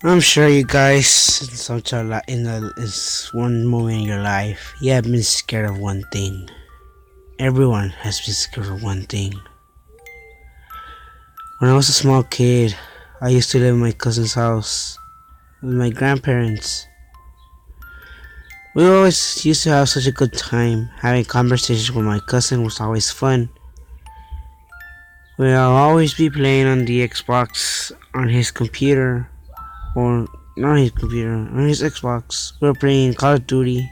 I'm sure you guys, in such a is one moment in your life, you have been scared of one thing. Everyone has been scared of one thing. When I was a small kid, I used to live in my cousin's house with my grandparents. We always used to have such a good time. Having conversations with my cousin was always fun. We'll always be playing on the Xbox on his computer, or not his computer, on his Xbox. We were playing Call of Duty.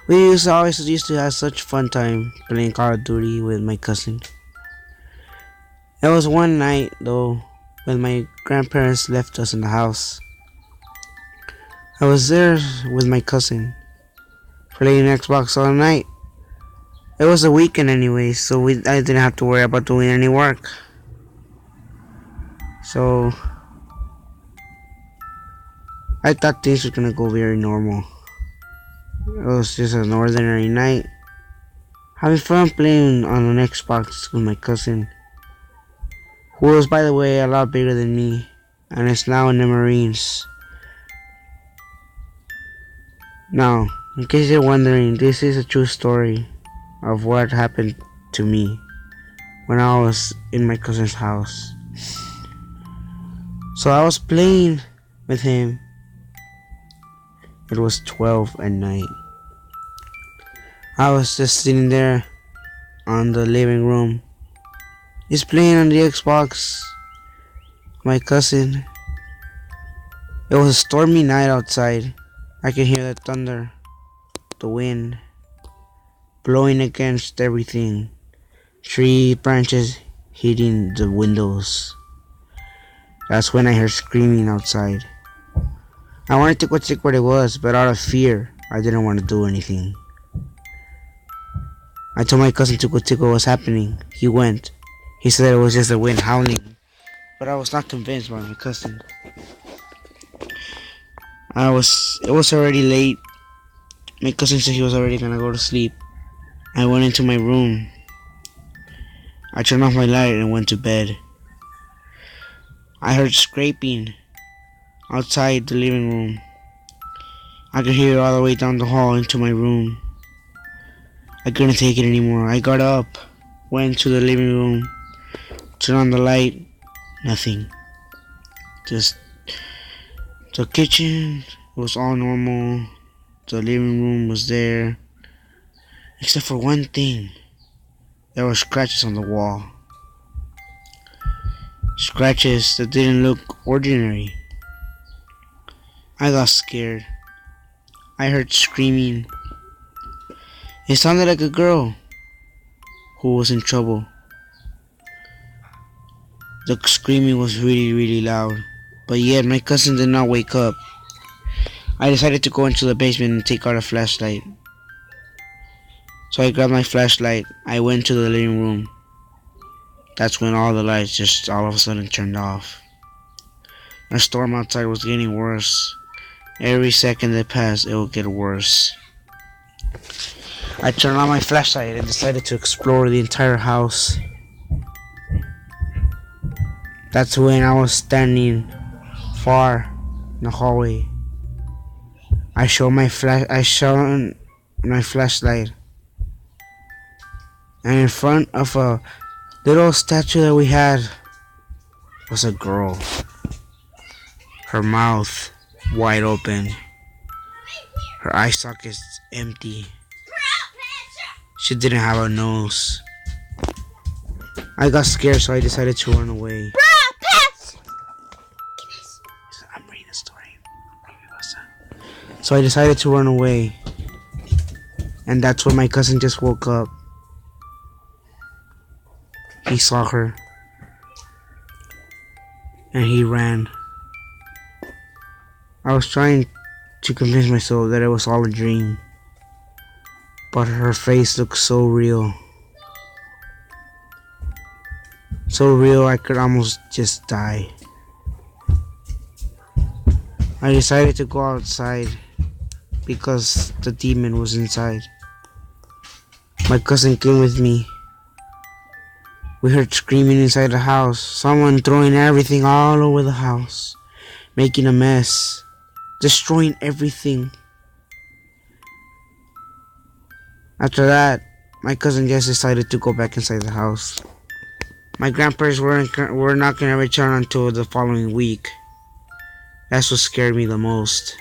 We always used to have such fun time playing Call of Duty with my cousin. There was one night though when my grandparents left us in the house. I was there with my cousin playing Xbox all night. It was a weekend anyway, so I didn't have to worry about doing any work. So I thought things were gonna go very normal. It was just an ordinary night. Having fun playing on an Xbox with my cousin, who was, by the way, a lot bigger than me, and is now in the Marines. Now, in case you're wondering, this is a true story of what happened to me when I was in my cousin's house. So I was playing with him. It was 12 at night. I was just sitting there on the living room, just playing on the Xbox. My cousin. It was a stormy night outside. I could hear the thunder, the wind blowing against everything, tree branches hitting the windows. That's when I heard screaming outside. I wanted to go check what it was, but out of fear, I didn't want to do anything. I told my cousin to go check what was happening. He went. He said it was just the wind howling, but I was not convinced by my cousin. It was already late. My cousin said he was already gonna go to sleep. I went into my room. I turned off my light and went to bed. I heard scraping outside the living room. I could hear it all the way down the hall into my room. I couldn't take it anymore. I got up, went to the living room, turned on the light. Nothing. Just the kitchen was all normal. The living room was there. Except for one thing. There were scratches on the wall. Scratches that didn't look ordinary. I got scared. I heard screaming. It sounded like a girl who was in trouble. The screaming was really, really loud. But yet my cousin did not wake up. I decided to go into the basement and take out a flashlight. So I grabbed my flashlight. I went to the living room. That's when all the lights just all of a sudden turned off. The storm outside was getting worse. Every second that passed, it would get worse. I turned on my flashlight and decided to explore the entire house. That's when I was standing far in the hallway. I shone my flashlight, and in front of a little statue that we had was a girl. Her mouth wide open. Her eye sockets empty. She didn't have a nose. I got scared, so I decided to run away. I'm reading a story. So I decided to run away. And that's when my cousin just woke up. He saw her. And he ran. I was trying to convince myself that it was all a dream. But her face looked so real. So real I could almost just die. I decided to go outside because the demon was inside. My cousin came with me. We heard screaming inside the house. Someone throwing everything all over the house. making a mess, destroying everything. After that, my cousin just decided to go back inside the house. My grandparents were not gonna return until the following week. That's what scared me the most.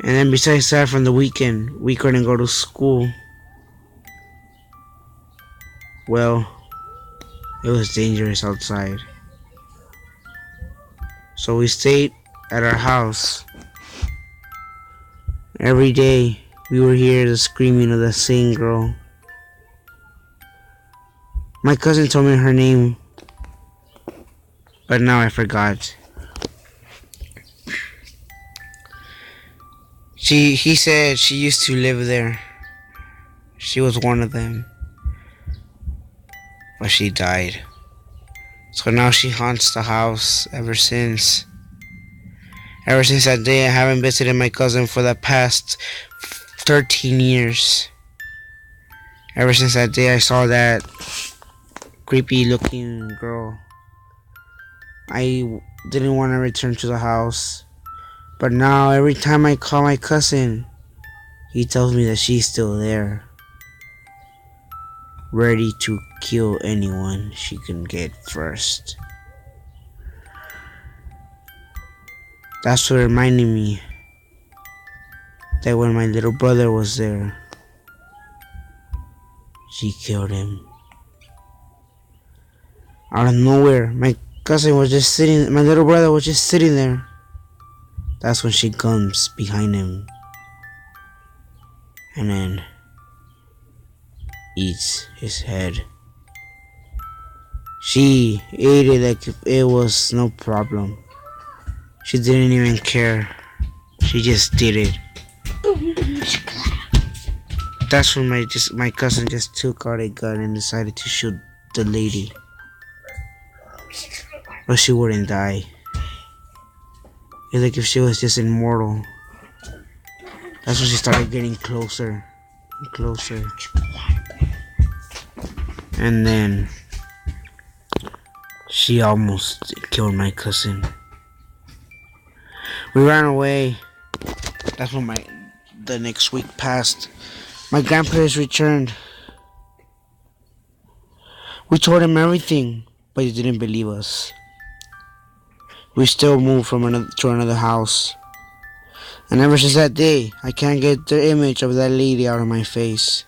And then besides that, from the weekend, we couldn't go to school. Well, it was dangerous outside. So we stayed at our house. Every day, we would hear the screaming of the same girl. My cousin told me her name, but now I forgot. He said she used to live there. She was one of them. But she died. So now she haunts the house ever since. Ever since that day, I haven't visited my cousin for the past 13 years. Ever since that day, I saw that creepy looking girl. I didn't want to return to the house. But now, every time I call my cousin, he tells me that she's still there, ready to kill anyone she can get first. That's what reminded me that when my little brother was there, she killed him. Out of nowhere, my little brother was just sitting there. That's when she comes behind him and then eats his head. She ate it like if it was no problem. She didn't even care. She just did it. That's when my cousin just took out a gun and decided to shoot the lady. But she wouldn't die. It's like if she was just immortal. That's when she started getting closer and closer. And then she almost killed my cousin. We ran away. That's when the next week passed. My grandparents returned. We told him everything, but he didn't believe us. We still moved to another house. And ever since that day, I can't get the image of that lady out of my face.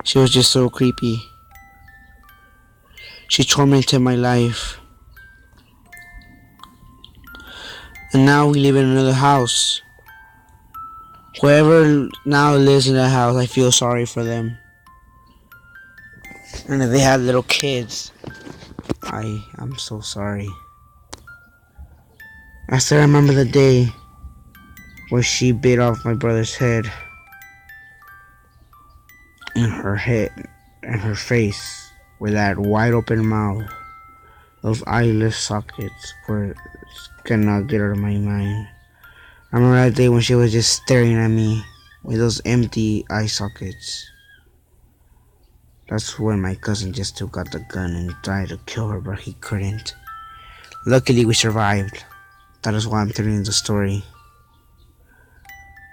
She was just so creepy. She tormented my life. And now we live in another house. Whoever now lives in that house, I feel sorry for them. And if they have little kids, I'm so sorry. I still remember the day where she bit off my brother's head and her head and her face with that wide open mouth. Those eyeless sockets cannot get out of my mind. I remember that day when she was just staring at me with those empty eye sockets. That's when my cousin just took out the gun and tried to kill her, but he couldn't. Luckily, we survived. That is why I'm telling you the story.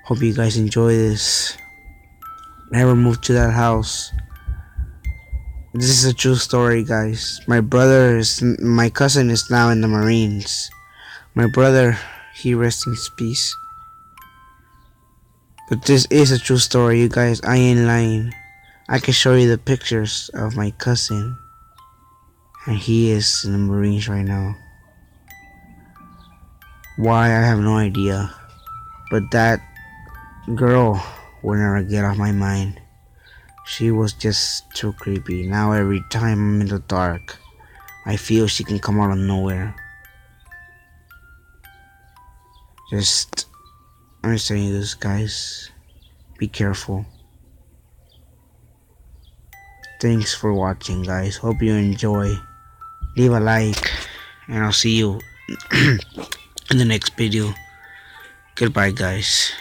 Hope you guys enjoy this. Never moved to that house. This is a true story, guys. My cousin is now in the Marines. My brother, he rests in peace. But this is a true story, you guys. I ain't lying. I can show you the pictures of my cousin. And he is in the Marines right now. Why, I have no idea. But that girl will never get off my mind. She was just too creepy. Now every time I'm in the dark, I feel she can come out of nowhere. I'm just telling you this, guys. Be careful. Thanks for watching, guys. Hope you enjoy. Leave a like, and I'll see you in the next video. Goodbye, guys.